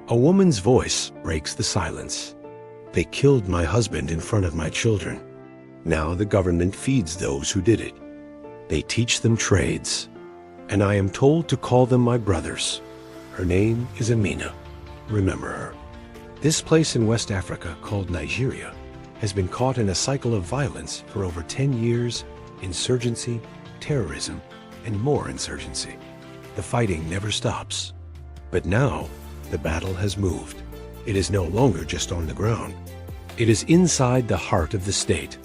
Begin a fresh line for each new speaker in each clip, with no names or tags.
A woman's voice breaks the silence. They killed my husband in front of my children. Now the government feeds those who did it. They teach them trades. And I am told to call them my brothers. Her name is Amina. Remember her. This place in West Africa, called Nigeria, has been caught in a cycle of violence for over 10 years, insurgency, terrorism, and more insurgency. The fighting never stops. But now, the battle has moved. It is no longer just on the ground. It is inside the heart of the state.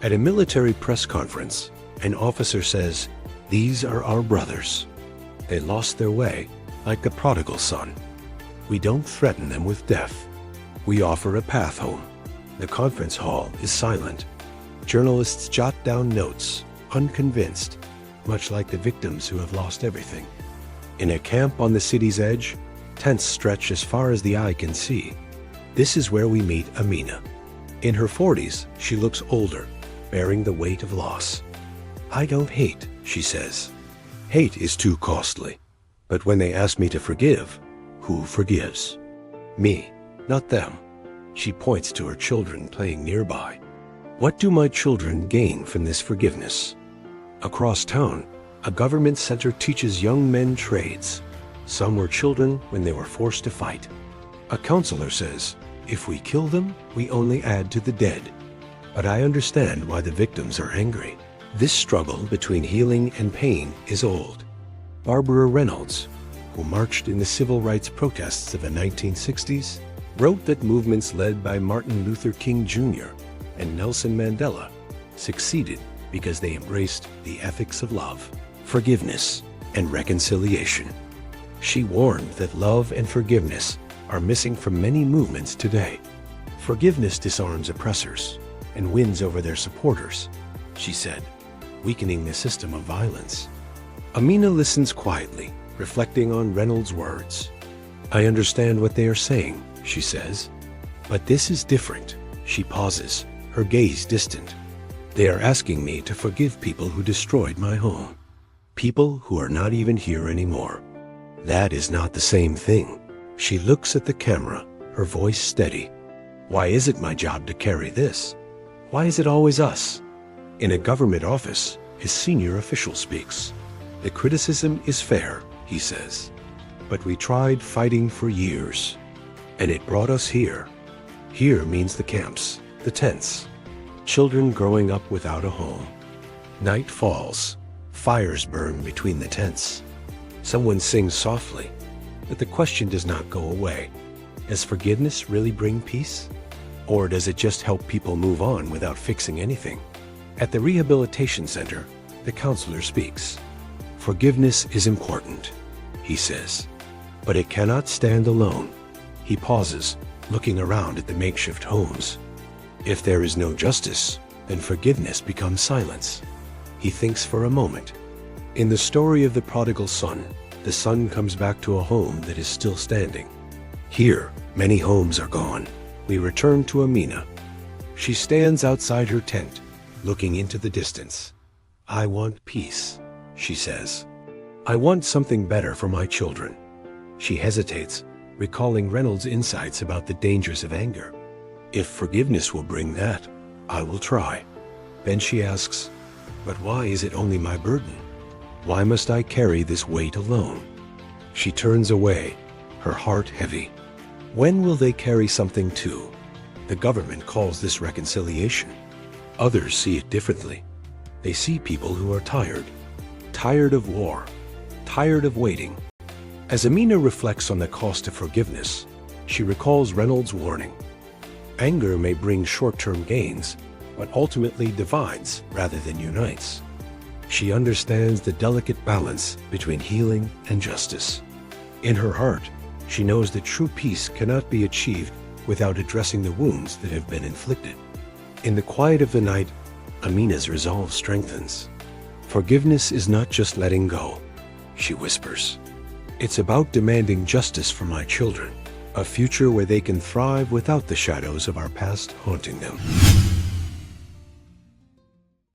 At a military press conference, an officer says, "These are our brothers. They lost their way, like the prodigal son. We don't threaten them with death. We offer a path home." The conference hall is silent. Journalists jot down notes, unconvinced, much like the victims who have lost everything. In a camp on the city's edge, tents stretch as far as the eye can see. This is where we meet Amina. In her 40s, she looks older, bearing the weight of loss. "I don't hate," she says. "Hate is too costly. But when they ask me to forgive, who forgives? Me, not them." She points to her children playing nearby. What do my children gain from this forgiveness? Across town, a government center teaches young men trades. Some were children when they were forced to fight. A counselor says, "If we kill them, we only add to the dead." But I understand why the victims are angry. This struggle between healing and pain is old. Barbara Reynolds, who marched in the civil rights protests of the 1960s, wrote that movements led by Martin Luther King Jr. and Nelson Mandela succeeded because they embraced the ethics of love, forgiveness, and reconciliation. She warned that love and forgiveness are missing from many movements today. Forgiveness disarms oppressors and wins over their supporters, she said, weakening the system of violence. Amina listens quietly, reflecting on Reynolds' words. "I understand what they are saying," she says. "But this is different." She pauses, her gaze distant. "They are asking me to forgive people who destroyed my home. People who are not even here anymore. That is not the same thing." She looks at the camera, her voice steady. "Why is it my job to carry this? Why is it always us?" In a government office, his senior official speaks. "The criticism is fair," he says. "But we tried fighting for years. And it brought us here." Here means the camps, the tents. Children growing up without a home. Night falls. Fires burn between the tents. Someone sings softly, but the question does not go away. Does forgiveness really bring peace? Or does it just help people move on without fixing anything? At the rehabilitation center, the counselor speaks. "Forgiveness is important," he says, "but it cannot stand alone." He pauses, looking around at the makeshift homes. If there is no justice, then forgiveness becomes silence. He thinks for a moment. In the story of the prodigal son, the son comes back to a home that is still standing. Here, many homes are gone. We return to Amina. She stands outside her tent, looking into the distance. "I want peace," she says. "I want something better for my children." She hesitates, recalling Reynolds' insights about the dangers of anger. "If forgiveness will bring that, I will try." Then she asks, "But why is it only my burden? Why must I carry this weight alone?" She turns away, her heart heavy. When will they carry something too? The government calls this reconciliation. Others see it differently. They see people who are tired of war, tired of waiting. As Amina reflects on the cost of forgiveness, she recalls Reynolds' warning. Anger may bring short-term gains, but ultimately divides rather than unites. She understands the delicate balance between healing and justice. In her heart, she knows that true peace cannot be achieved without addressing the wounds that have been inflicted. In the quiet of the night, Amina's resolve strengthens. "Forgiveness is not just letting go," she whispers. "It's about demanding justice for my children, a future where they can thrive without the shadows of our past haunting them."